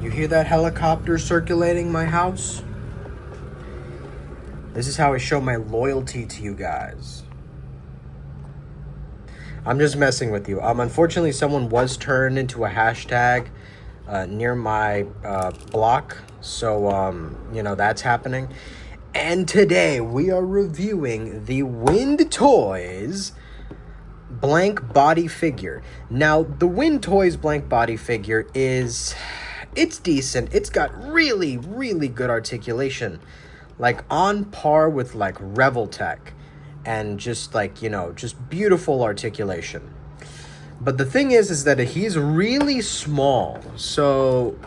You hear that helicopter circulating my house? This is how I show my loyalty to you guys. I'm just messing with you. Unfortunately, someone was turned into a hashtag near my block. So, that's happening. And today we are reviewing the Wind Toys blank body figure. Now, the Wind Toys blank body figure it's decent. It's got really, really good articulation. Like, on par with, like, Revoltech. And just, like, just beautiful articulation. But the thing is that he's really small. So,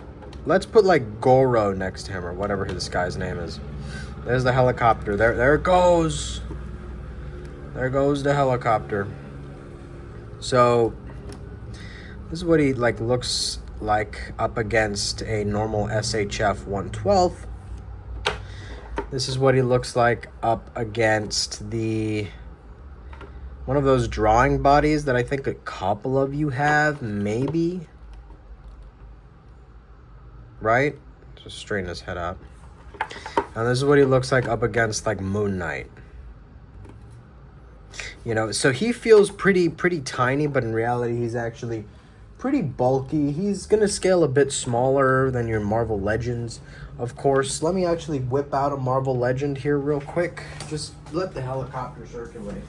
let's put, like, Goro next to him, or whatever this guy's name is. There's the helicopter. There it goes. There goes the helicopter. So, this is what he, like, looks like up against a normal SHF 112. This is what he looks like up against one of those drawing bodies that I think a couple of you have, maybe. Right? Just straighten his head up. And this is what he looks like up against, like, Moon Knight. So he feels pretty tiny, but in reality he's actually pretty bulky. He's gonna scale a bit smaller than your Marvel Legends, of course. Let me actually whip out a Marvel Legend here real quick. Just let the helicopter circulate.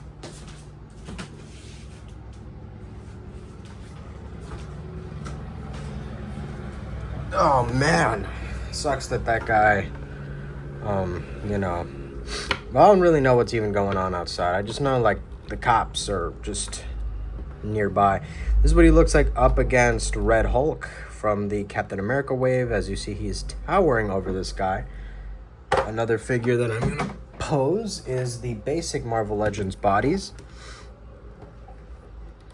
Oh man, sucks that guy, well, I don't really know what's even going on outside. I just know, like, the cops are just nearby. This is what he looks like up against Red Hulk from the Captain America wave. As you see, he's towering over this guy. Another figure that I'm going to pose is the basic Marvel Legends bodies.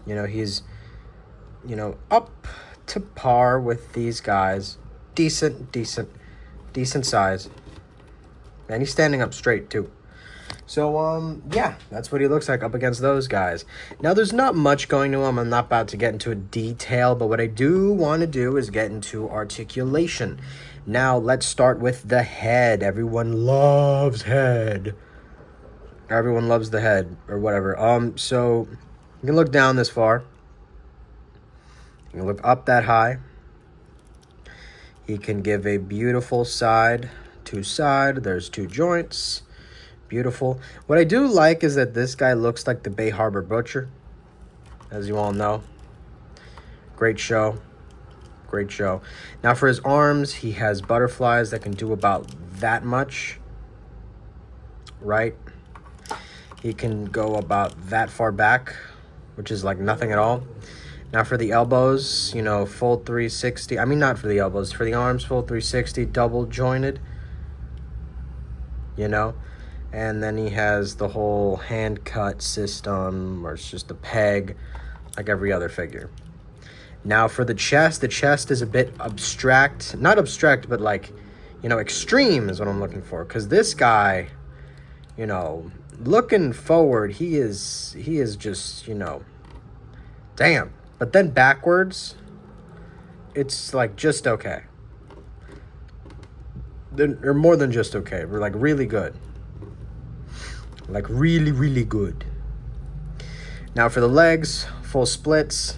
He's, up to par with these guys. Decent size. And he's standing up straight, too. So, yeah, that's what he looks like up against those guys. Now, there's not much going to him. I'm not about to get into a detail, but what I do want to do is get into articulation. Now, let's start with the head. Everyone loves head. Everyone loves the head, or whatever. So, you can look down this far. You can look up that high. He can give a beautiful side to side. There's two joints. Beautiful. What I do like is that this guy looks like the Bay Harbor Butcher, as you all know. Great show. Great show. Now for his arms, he has butterflies that can do about that much. Right? He can go about that far back, which is like nothing at all. Now for the elbows, full 360. I mean, not for the elbows. For the arms, full 360, double jointed. And then he has the whole hand cut system, or it's just a peg, like every other figure. Now for the chest is a bit abstract. Not abstract, but like, extreme is what I'm looking for. Because this guy, looking forward, he is just, damn. But then backwards, it's like just okay. Or more than just okay. We're like really good. Like really, really good. Now for the legs, full splits.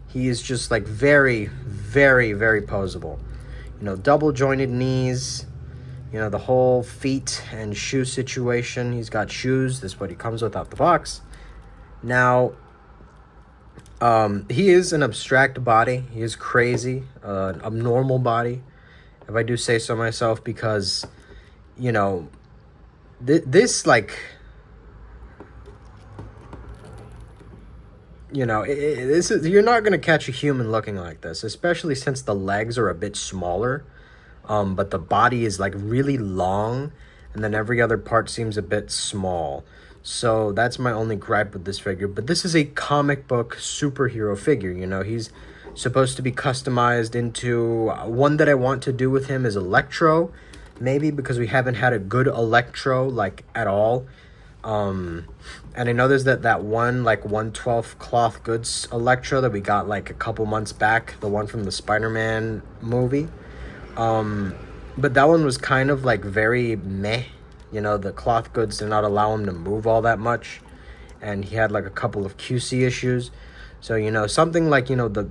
He is just like very, very, very posable. Double jointed knees. The whole feet and shoe situation. He's got shoes. This is what he comes with out the box. Now, he is an abstract body. He is crazy. Abnormal body, if I do say so myself, because, this, like, this is, you're not going to catch a human looking like this, especially since the legs are a bit smaller, but the body is, like, really long, and then every other part seems a bit small. So that's my only gripe with this figure. But this is a comic book superhero figure, he's supposed to be customized into... One that I want to do with him is Electro, maybe, because we haven't had a good Electro, like, at all. And I know there's that one, like, 1/12 cloth goods Electro that we got, like, a couple months back, the one from the Spider-Man movie. But that one was kind of, like, very meh. You know, the cloth goods did not allow him to move all that much. And he had, like, a couple of QC issues. So, you know, something like, you know, the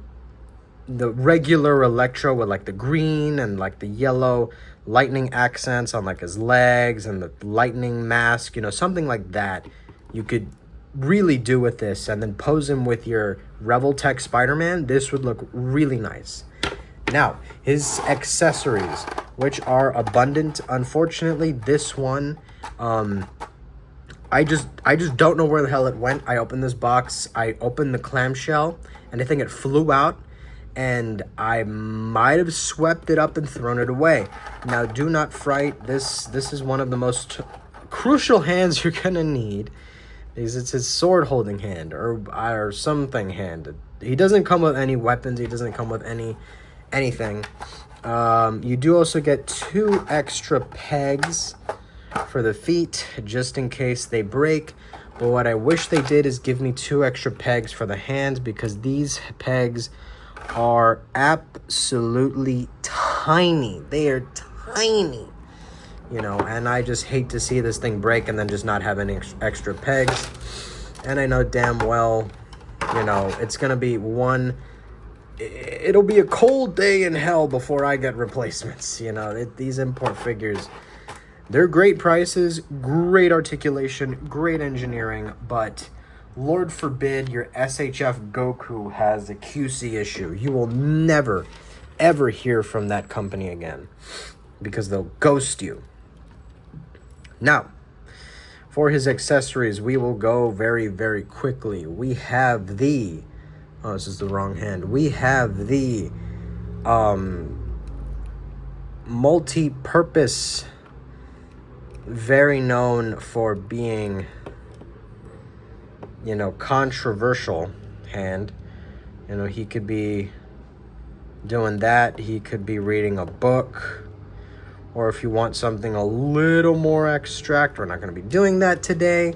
regular Electro with, like, the green and, like, the yellow lightning accents on, like, his legs and the lightning mask, you know, something like that you could really do with this, and then pose him with your Revoltech Spider-Man. This would look really nice. Now, his accessories, which are abundant. Unfortunately, this one, I just don't know where the hell it went. I opened this box, I opened the clamshell, and I think it flew out, and I might have swept it up and thrown it away. Now, do not fright. This is one of the most crucial hands you're gonna need, because it's his sword holding hand or something hand. He doesn't come with any weapons. He doesn't come with anything. You do also get 2 extra pegs for the feet, just in case they break. But what I wish they did is give me 2 extra pegs for the hands, because these pegs are absolutely tiny. They are tiny, you know, and I just hate to see this thing break and then just not have any extra pegs. And I know damn well, you know, it's gonna be it'll be a cold day in hell before I get replacements. You know, these import figures, they're great prices, great articulation, great engineering, but Lord forbid your SHF Goku has a QC issue. You will never, ever hear from that company again, because they'll ghost you. Now, for his accessories, we will go very, very quickly. We have the... Oh, this is the wrong hand. We have the multi-purpose, very known for being, you know, controversial hand. You know, he could be doing that. He could be reading a book. Or if you want something a little more abstract, we're not going to be doing that today.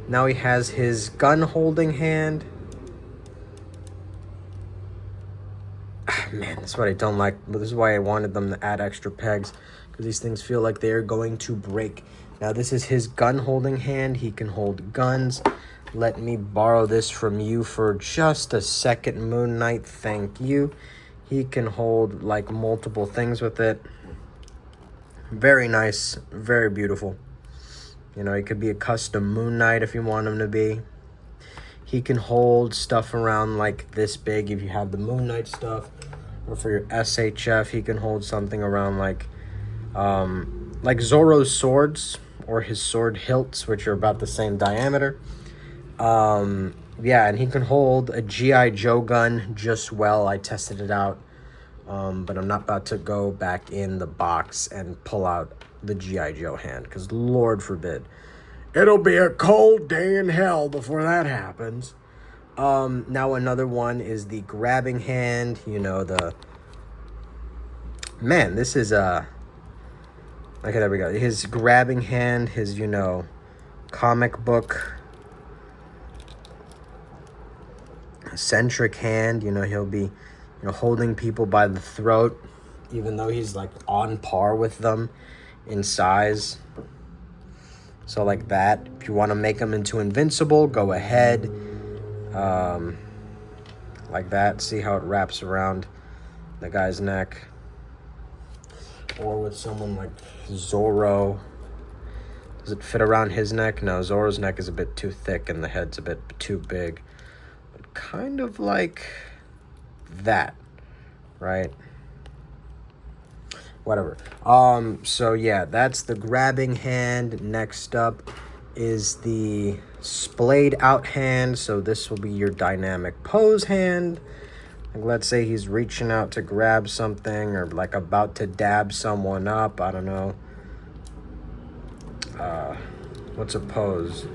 Now he has his gun holding hand. Man, that's what I don't like. But this is why I wanted them to add extra pegs, because these things feel like they are going to break. Now this is his gun holding hand. He can hold guns. Let me borrow this from you for just a second, Moon Knight. Thank you. He can hold like multiple things with it. Very nice, very beautiful. You know, he could be a custom Moon Knight if you want him to be. He can hold stuff around like this big if you have the Moon Knight stuff. Or for your SHF, he can hold something around like Zoro's swords or his sword hilts, which are about the same diameter. Yeah, and he can hold a G.I. Joe gun just well. I tested it out. But I'm not about to go back in the box and pull out the G.I. Joe hand, because Lord forbid. It'll be a cold day in hell before that happens. Now another one is the grabbing hand. You know, Man, this is, Okay, there we go. His grabbing hand, his, you know, comic book centric hand. You know, he'll be... you know, holding people by the throat, even though he's like on par with them in size. So like that. If you want to make him into invincible, go ahead. Like that. See how it wraps around the guy's neck. Or with someone like Zoro. Does it fit around his neck? No, Zoro's neck is a bit too thick and the head's a bit too big. But kind of like... that, right? Whatever. So yeah, that's the grabbing hand. Next up is the splayed out hand. So this will be your dynamic pose hand. Like, let's say he's reaching out to grab something, or like about to dab someone up. I don't know. What's a pose?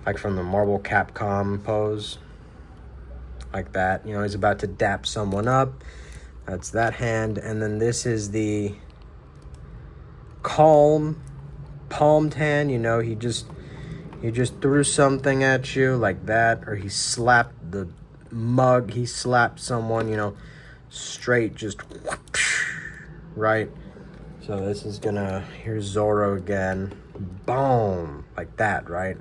Like from the Marvel Capcom pose. Like that, you know, he's about to dap someone up. That's that hand. And then this is the calm palmed hand, you know, he just threw something at you like that, or he slapped the mug, he slapped someone, you know, straight, just right. So this is gonna, here's Zoro again, boom, like that, right?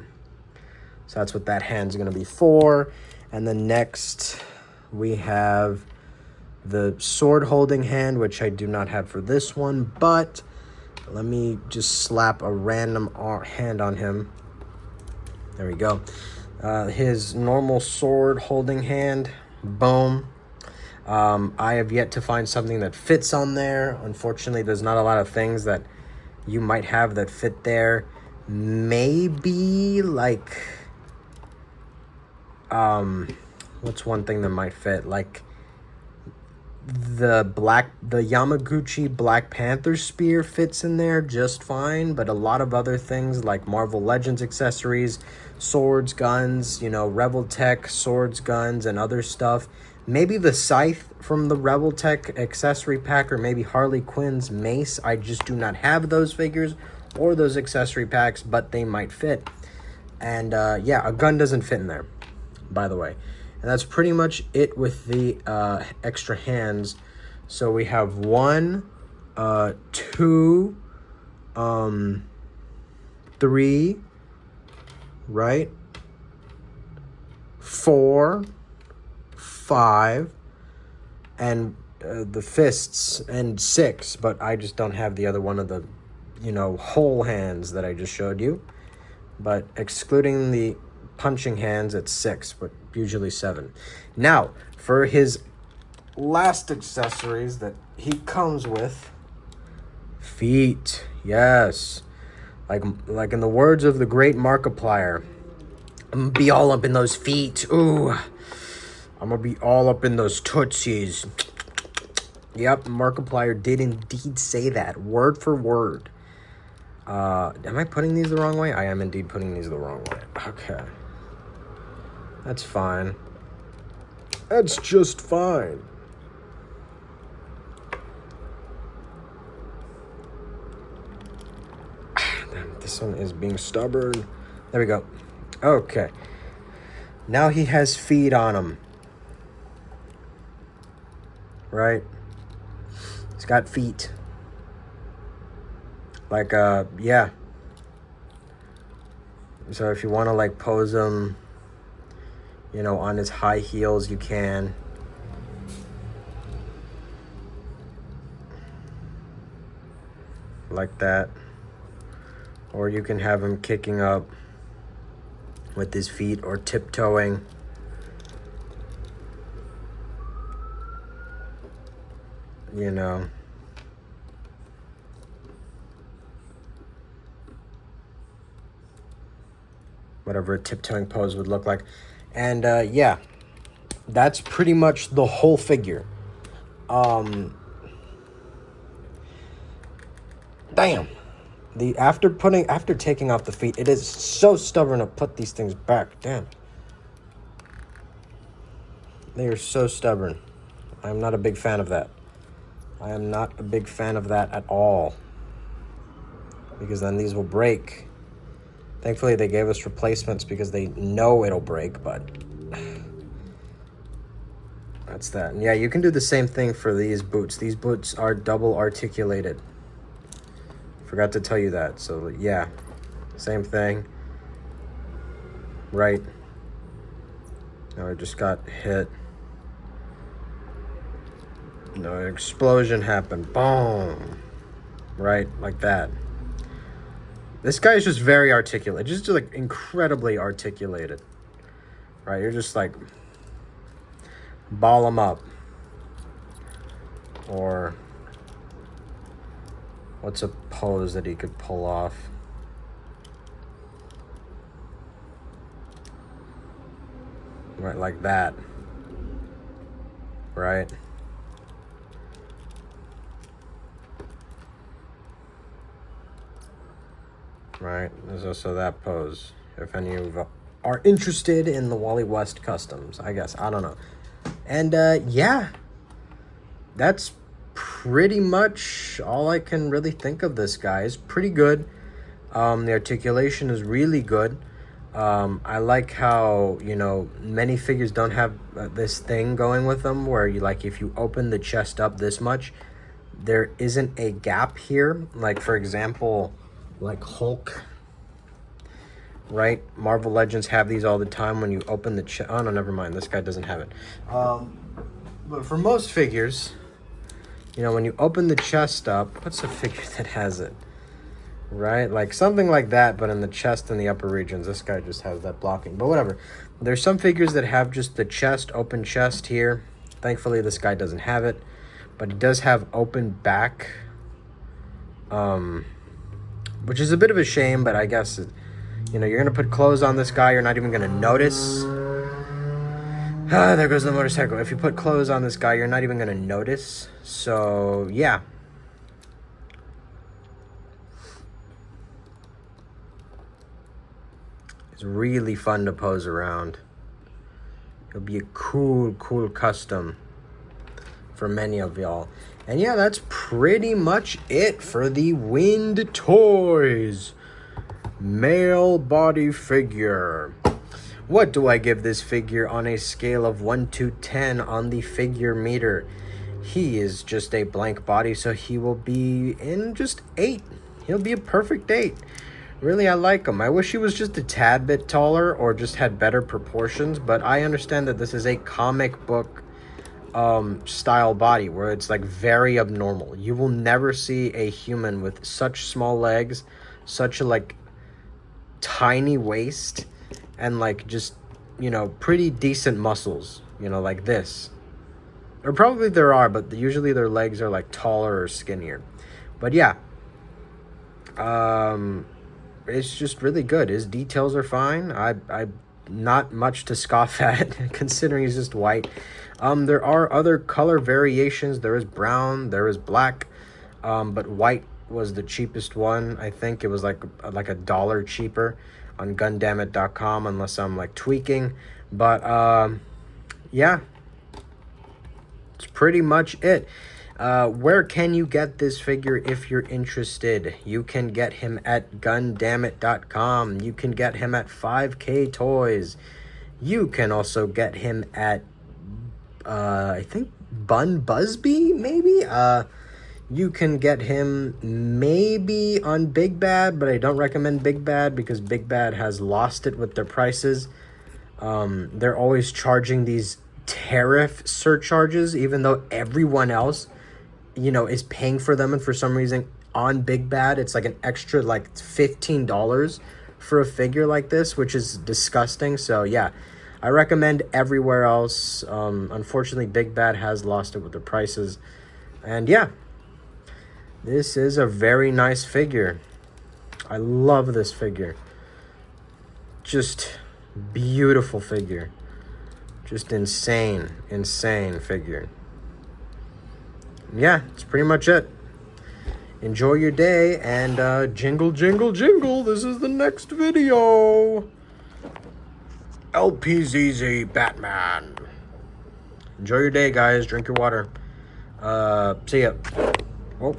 So that's what that hand's gonna be for. And then next we have the sword holding hand, which I do not have for this one, but let me just slap a random hand on him. There we go. His normal sword holding hand, boom. I have yet to find something that fits on there. Unfortunately, there's not a lot of things that you might have that fit there. Maybe like, what's one thing that might fit? Like the Yamaguchi Black Panther spear fits in there just fine, but a lot of other things like Marvel Legends accessories, swords, guns, you know, Rebel Tech swords, guns, and other stuff. Maybe the scythe from the Rebel Tech accessory pack, or maybe Harley Quinn's mace. I just do not have those figures or those accessory packs, but they might fit. And yeah, a gun doesn't fit in there, by the way. And that's pretty much it with the extra hands. So we have 1, 2, 3, right? 4, 5, and the fists, and 6. But I just don't have the other one of the, you know, whole hands that I just showed you. But excluding the punching hands, it's 6, but usually 7. Now, for his last accessories that he comes with, feet. Yes. Like in the words of the great Markiplier, I'm gonna be all up in those feet. Ooh. I'm gonna be all up in those tootsies. Yep, Markiplier did indeed say that, word for word. Am I putting these the wrong way? I am indeed putting these the wrong way. Okay. That's fine. That's just fine. Damn, this one is being stubborn. There we go. Okay. Now he has feet on him. Right? He's got feet. Like, yeah. So if you want to, like, pose him, you know, on his high heels, you can. Like that. Or you can have him kicking up with his feet or tiptoeing. You know. Whatever a tiptoeing pose would look like. And yeah, that's pretty much the whole figure. Damn. After taking off the feet, it is so stubborn to put these things back. Damn. They are so stubborn. I'm not a big fan of that. I am not a big fan of that at all. Because then these will break. Thankfully, they gave us replacements because they know it'll break, but that's that. And yeah, you can do the same thing for these boots. These boots are double articulated. Forgot to tell you that. So yeah, same thing. Right. Now I just got hit. No, an explosion happened. Boom. Right, like that. This guy is just very articulate. Just like incredibly articulated. Right, you're just like, ball him up. Or what's a pose that he could pull off? Right, like that. Right? Right, there's also that pose. If any of you are interested in the Wally West customs, I guess. I don't know. And yeah, that's pretty much all I can really think of this guy. Is pretty good. The articulation is really good. I like how, you know, many figures don't have this thing going with them where you, like, if you open the chest up this much, there isn't a gap here. Like, for example, like Hulk, right? Marvel Legends have these all the time when you open the chest. Oh, no, never mind. This guy doesn't have it. But for most figures, you know, when you open the chest up, what's a figure that has it? Right? Like something like that, but in the chest and the upper regions. This guy just has that blocking, but whatever. There's some figures that have just the chest, open chest here. Thankfully, this guy doesn't have it, but he does have open back, which is a bit of a shame, but I guess, you know, you're going to put clothes on this guy, you're not even going to notice. Ah, there goes the motorcycle. If you put clothes on this guy, you're not even going to notice. So, yeah. It's really fun to pose around. It'll be a cool custom for many of y'all. And yeah, that's pretty much it for the Wind Toys male body figure. What do I give this figure on a scale of 1 to 10 on the figure meter? He is just a blank body, so he will be in just 8. He'll be a perfect 8. Really, I like him. I wish he was just a tad bit taller or just had better proportions, but I understand that this is a comic book style body where it's like very abnormal. You will never see a human with such small legs, such a like tiny waist, and like just, you know, pretty decent muscles, you know, like this. Or probably there are, but usually their legs are like taller or skinnier. But yeah, it's just really good. His details are fine. I not much to scoff at considering he's just white. There are other color variations. There is brown, there is black, but white was the cheapest one. I think it was like $1 cheaper on Gundamit.com, unless I'm like tweaking. But yeah, it's pretty much it. Where can you get this figure if you're interested? You can get him at Gundamit.com. You can get him at 5K Toys. You can also get him at, I think, Bun Busby, maybe? You can get him maybe on Big Bad, but I don't recommend Big Bad because Big Bad has lost it with their prices. They're always charging these tariff surcharges, even though everyone else, you know, is paying for them, and for some reason on Big Bad it's like an extra like $15 for a figure like this, which is disgusting. So yeah, I recommend everywhere else. Unfortunately, Big Bad has lost it with the prices. And yeah, this is a very nice figure. I love this figure. Just beautiful figure. Just insane figure. Yeah, that's pretty much it. Enjoy your day, and jingle, jingle, jingle. This is the next video. LPZZ Batman. Enjoy your day, guys. Drink your water. See ya. Oh.